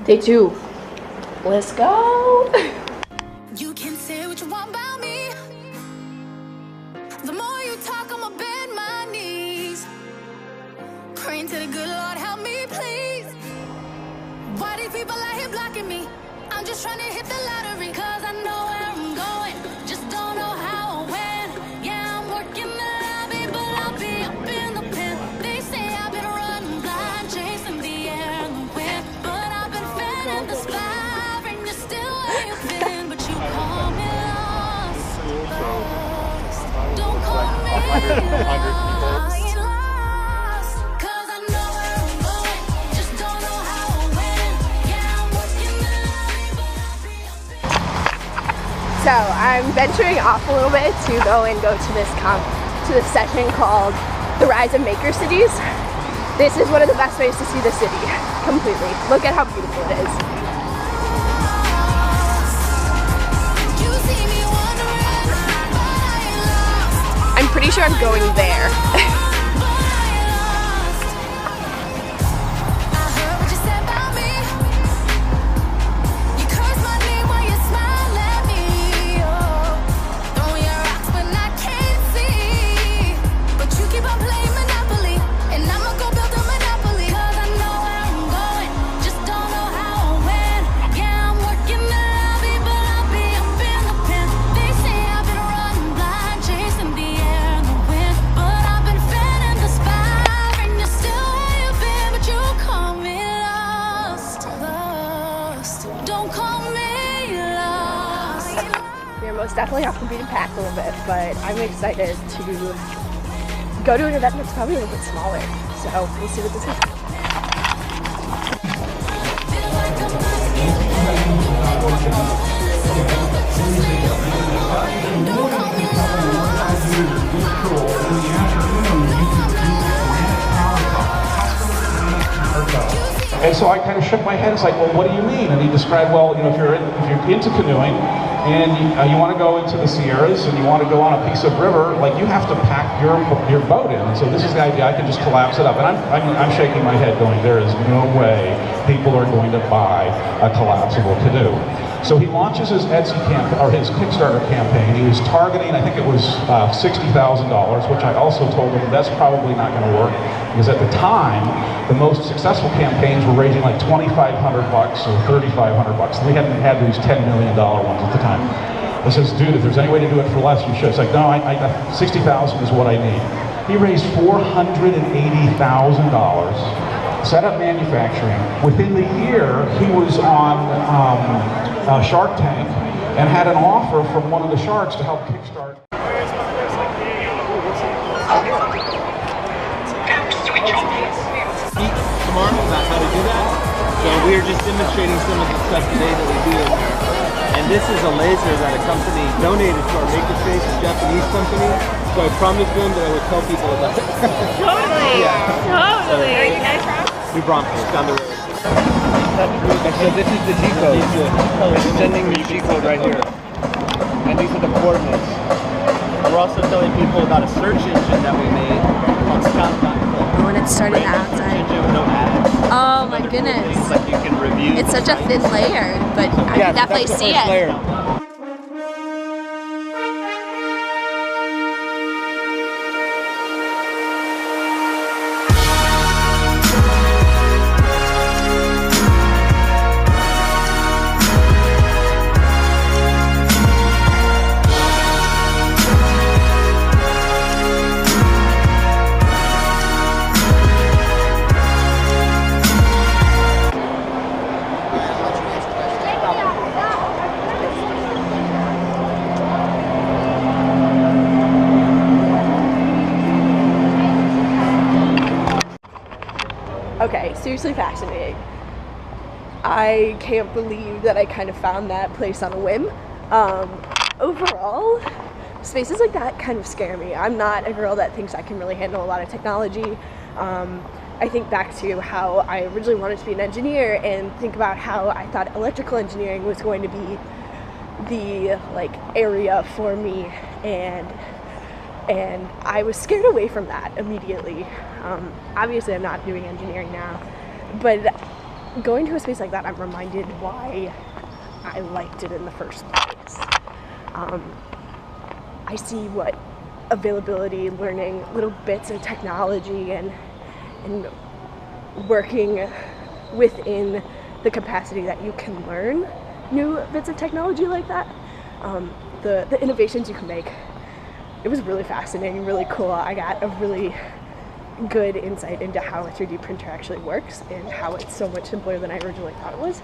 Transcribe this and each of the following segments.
Day 2. Let's go. You can say what you want about me. The more you talk, I'ma bend my knees. Praying to the good Lord, help me, please. Why these people out here blocking me? I'm just trying to hit the lottery, cause I know where I'm going. Just don't know how or when. Yeah, I'm working the lobby, but I'll be up in the pen. They say I've been running blind, chasing the air and the wind. But I've been fanning the sky, and you're still where you've been. But you call me lost, lost. Don't call me lost. So I'm venturing off a little bit to go to this session called The Rise of Maker Cities. This is one of the best ways to see the city completely. Look at how beautiful it is. I'm pretty sure I'm going there. Most definitely off the beaten path a little bit, but I'm excited to go to an event that's probably a little bit smaller. So we'll see what this is. And so I kind of shook my head. It's like, well, what do you mean? And he described, well, you know, if you're into canoeing and you want to go into the Sierras and you want to go on a piece of river, like you have to pack your boat in. And so this is the idea. I can just collapse it up. And I'm shaking my head, going, there is no way people are going to buy a collapsible canoe. So he launches his Etsy or his Kickstarter campaign. He was targeting, I think it was $60,000, which I also told him that's probably not going to work, because at the time, the most successful campaigns were raising like $2,500 or $3,500. We hadn't had these $10 million ones at the time. I says, dude, if there's any way to do it for less, you should. It's like, no, 60,000 is what I need. He raised $480,000. Set up manufacturing. Within the year, he was on Shark Tank and had an offer from one of the sharks to help kickstart. Tomorrow about how to do that. So we are just demonstrating some of the stuff today that we do in there. And this is a laser that a company donated to our Makerspace, a Japanese company. So I promised them that I would tell people about it. Totally! Yeah. Totally! Where are you guys from? New Braunfels, down the road. So this is the G-code. We're sending the G-code right here. And these are the coordinates. We're also telling people about a search engine that we made on Scout.com. When it started outside. No ads. Oh my goodness. Like you can review. It's such a thin layer, but I can definitely see it. Layer. Okay, seriously fascinating. I can't believe that I kind of found that place on a whim. Overall, spaces like that kind of scare me. I'm not a girl that thinks I can really handle a lot of technology. I think back to how I originally wanted to be an engineer and think about how I thought electrical engineering was going to be the area for me, and I was scared away from that immediately. Obviously I'm not doing engineering now, but going to a space like that, I'm reminded why I liked it in the first place. I see what availability, learning little bits of technology, and working within the capacity that you can learn new bits of technology like that. The innovations you can make. It was really fascinating, really cool. I got a really good insight into how a 3D printer actually works and how it's so much simpler than I originally thought it was.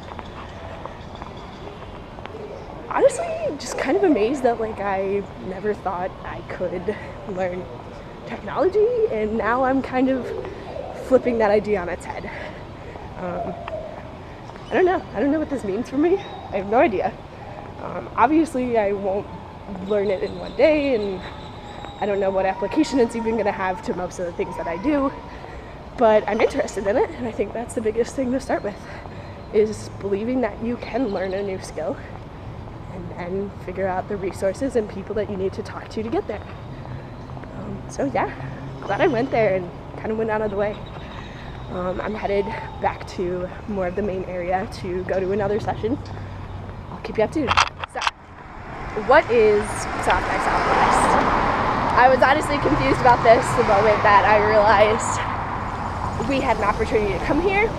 Honestly, just kind of amazed that like I never thought I could learn technology, and now I'm kind of flipping that idea on its head. I don't know what this means for me. I have no idea. Obviously I won't learn it in one day, and I don't know what application it's even going to have to most of the things that I do, but I'm interested in it, and I think that's the biggest thing to start with, is believing that you can learn a new skill and then figure out the resources and people that you need to talk to get there. So yeah, glad I went there and kind of went out of the way. I'm headed back to more of the main area to go to another session. I'll keep you updated. So, what is South by Southwest? I was honestly confused about this the moment that I realized we had an opportunity to come here.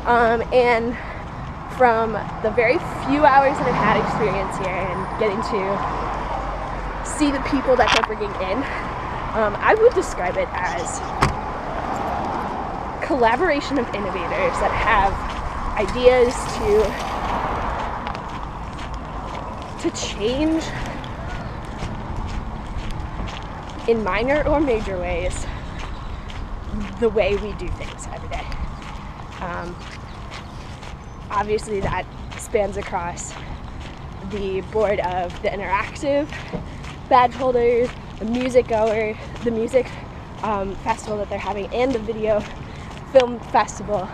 And from the very few hours that I've had experience here and getting to see the people that they're bringing in, I would describe it as collaboration of innovators that have ideas to change in minor or major ways the way we do things every day. Obviously that spans across the board of the interactive badge holders, the music goer, the music festival that they're having, and the video film festival.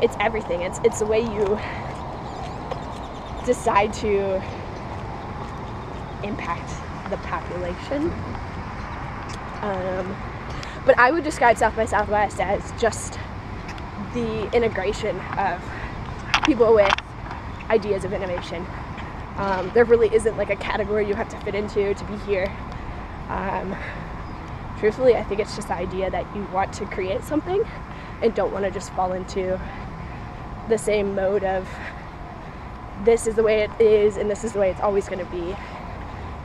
It's everything. It's the way you decide to impact the population. But I would describe South by Southwest as just the integration of people with ideas of innovation. There really isn't like a category you have to fit into to be here. Truthfully, I think it's just the idea that you want to create something and don't want to just fall into the same mode of this is the way it is and this is the way it's always going to be.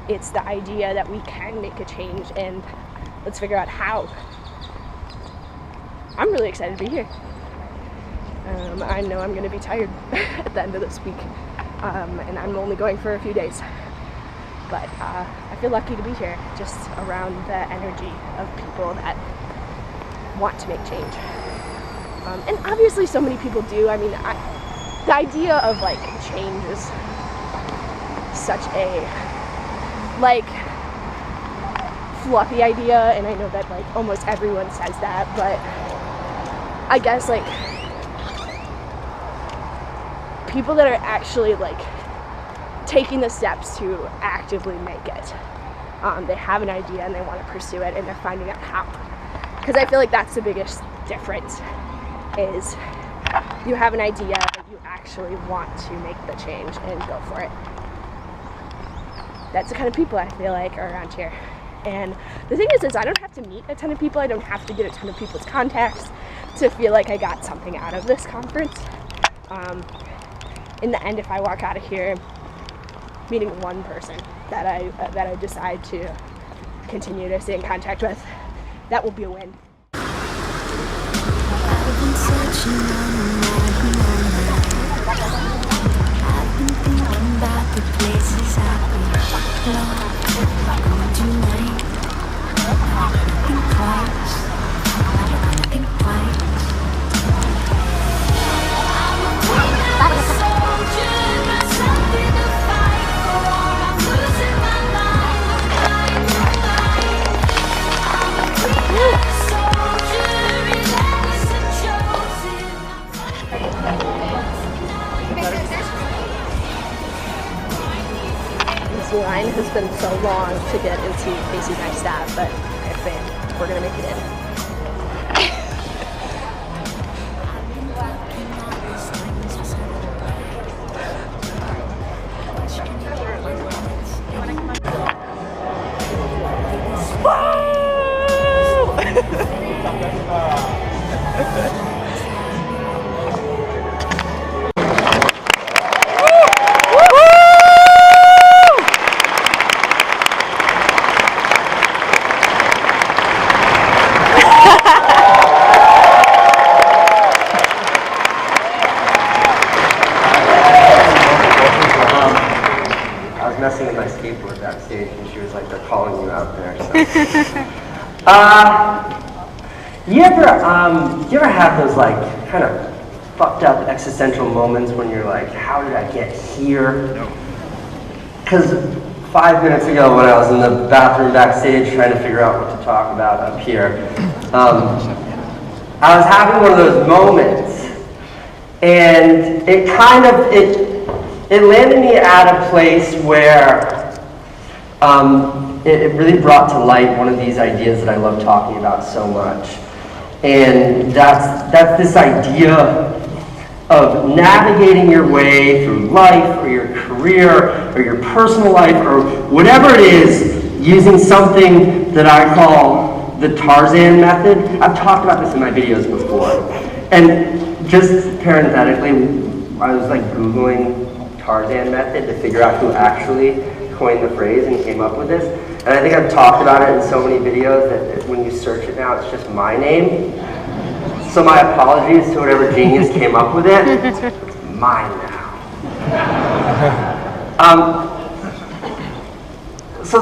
It's the idea that we can make a change, and let's figure out how. I'm really excited to be here. I know I'm going to be tired at the end of this week, and I'm only going for a few days. But I feel lucky to be here, just around the energy of people that want to make change. And obviously so many people do. I mean, the idea of like change is such a like fluffy idea, and I know that like almost everyone says that, but I guess like people that are actually like taking the steps to actively make it, they have an idea and they want to pursue it, and they're finding out how. Because I feel like that's the biggest difference, is you have an idea that you actually want to make the change and go for it. That's the kind of people I feel like are around here. And the thing is I don't have to meet a ton of people. I don't have to get a ton of people's contacts to feel like I got something out of this conference. In the end, if I walk out of here meeting one person that I decide to continue to stay in contact with, that will be a win. I've been searching I've been thinking about the places I've been tonight. Think twice. Think twice. I'm a queen, I'm a soldier, got something to fight for. I'm losing my mind, I'm a queen, I'm a soldier, and This line has been so long to get into Casey Neistat, but I think we're gonna make it in. backstage, and she was like, "They're calling you out there." So. You ever have those like kind of fucked up existential moments when you're like, "How did I get here?" No. Because 5 minutes ago, when I was in the bathroom backstage trying to figure out what to talk about up here, I was having one of those moments, and it landed me at a place where it really brought to light one of these ideas that I love talking about so much. And that's this idea of navigating your way through life or your career or your personal life or whatever it is, using something that I call the Tarzan Method. I've talked about this in my videos before. And just parenthetically, I was like Googling Tarzan Method to figure out who actually coined the phrase and came up with this. And I think I've talked about it in so many videos that when you search it now, it's just my name. So my apologies to whatever genius came up with it. It's mine now. So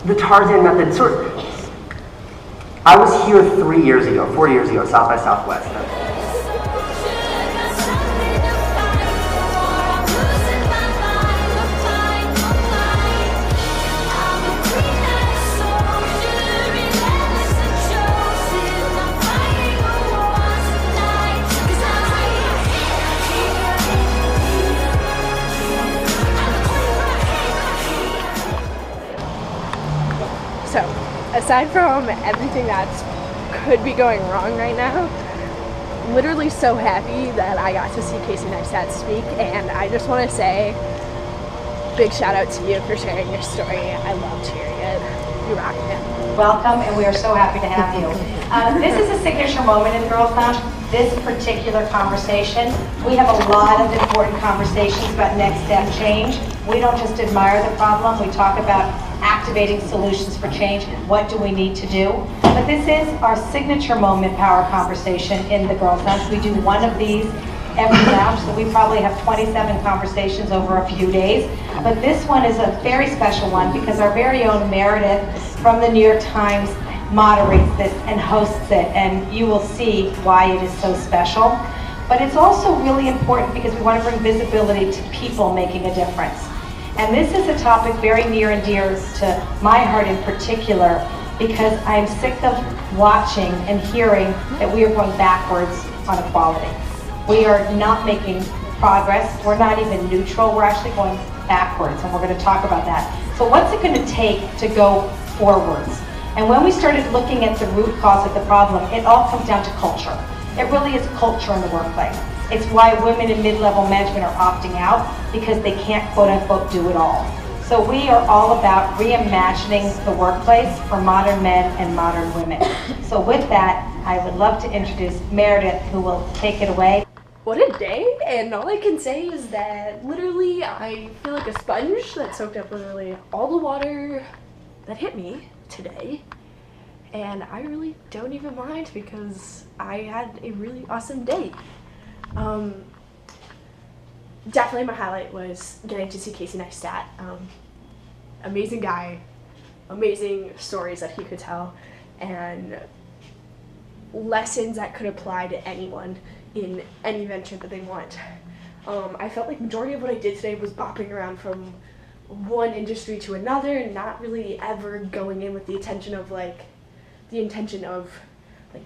the Tarzan Method, I was here 4 years ago, South by Southwest. So, aside from everything that could be going wrong right now, literally so happy that I got to see Casey Neistat speak, and I just want to say big shout out to you for sharing your story. I loved hearing it. You rock it. Welcome, and we are so happy to have you. This is a signature moment in Girls Lounge. This particular conversation, we have a lot of important conversations about next step change. We don't just admire the problem, we talk about activating solutions for change. What do we need to do? But this is our signature moment power conversation in the Girls Lounge. We do one of these every lounge, so we probably have 27 conversations over a few days. But this one is a very special one because our very own Meredith from the New York Times moderates this and hosts it, and you will see why it is so special. But it's also really important because we want to bring visibility to people making a difference. And this is a topic very near and dear to my heart in particular, because I'm sick of watching and hearing that we are going backwards on equality. We are not making progress. We're not even neutral. We're actually going backwards, and we're going to talk about that. So what's it going to take to go forwards? And when we started looking at the root cause of the problem, it all comes down to culture. It really is culture in the workplace. It's why women in mid-level management are opting out, because they can't quote-unquote do it all. So we are all about reimagining the workplace for modern men and modern women. So with that, I would love to introduce Meredith, who will take it away. What a day, and all I can say is that literally I feel like a sponge that soaked up literally all the water that hit me today, and I really don't even mind because I had a really awesome day. Definitely my highlight was getting to see Casey Neistat. Amazing guy, amazing stories that he could tell, and lessons that could apply to anyone in any venture that they want. I felt like majority of what I did today was bopping around from one industry to another and not really ever going in with the intention of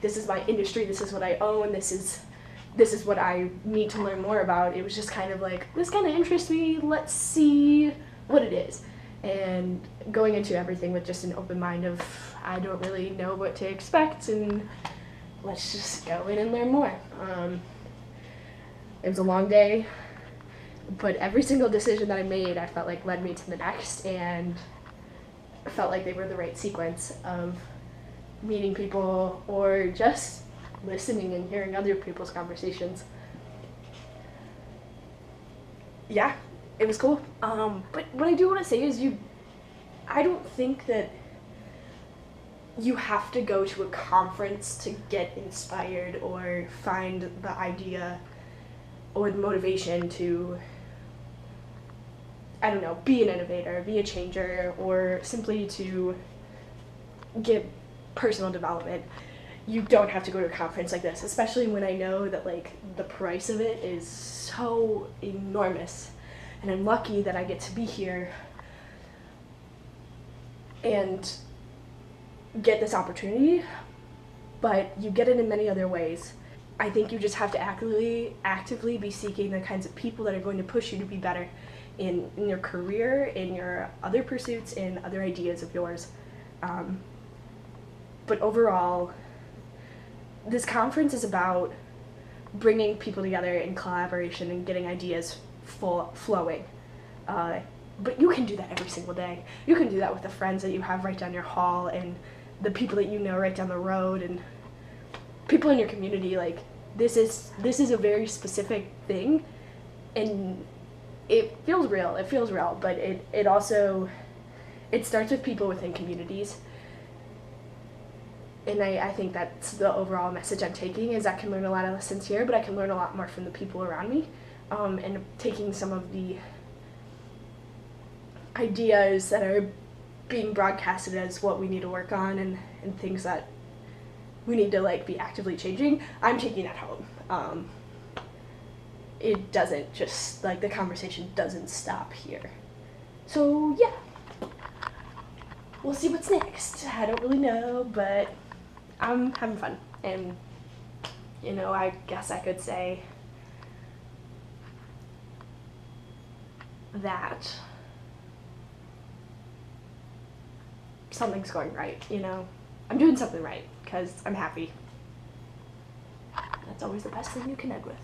this is my industry, this is what I own, this is what I need to learn more about. It was just kind of like, this kind of interests me, let's see what it is. And going into everything with just an open mind of, I don't really know what to expect, and let's just go in and learn more. It was a long day, but every single decision that I made, I felt like led me to the next, and I felt like they were the right sequence of meeting people or just listening and hearing other people's conversations. Yeah, it was cool. But what I do want to say is I don't think that you have to go to a conference to get inspired or find the idea or the motivation to I don't know, be an innovator, be a changer, or simply to get personal development, you don't have to go to a conference like this, especially when I know that like the price of it is so enormous. And I'm lucky that I get to be here and get this opportunity, but you get it in many other ways. I think you just have to actively be seeking the kinds of people that are going to push you to be better in your career, in your other pursuits, in other ideas of yours. But overall, this conference is about bringing people together in collaboration and getting ideas flowing. But you can do that every single day. You can do that with the friends that you have right down your hall and the people that you know right down the road and people in your community. Like, this is a very specific thing, and it feels real, but it also, it starts with people within communities. And I think that's the overall message I'm taking, is I can learn a lot of lessons here, but I can learn a lot more from the people around me, and taking some of the ideas that are being broadcasted as what we need to work on and things that we need to like be actively changing, I'm taking that home. It doesn't just, like, the conversation doesn't stop here. So yeah, we'll see what's next. I don't really know, but I'm having fun. And, you know, I guess I could say that something's going right, you know? I'm doing something right, because I'm happy. That's always the best thing you can end with.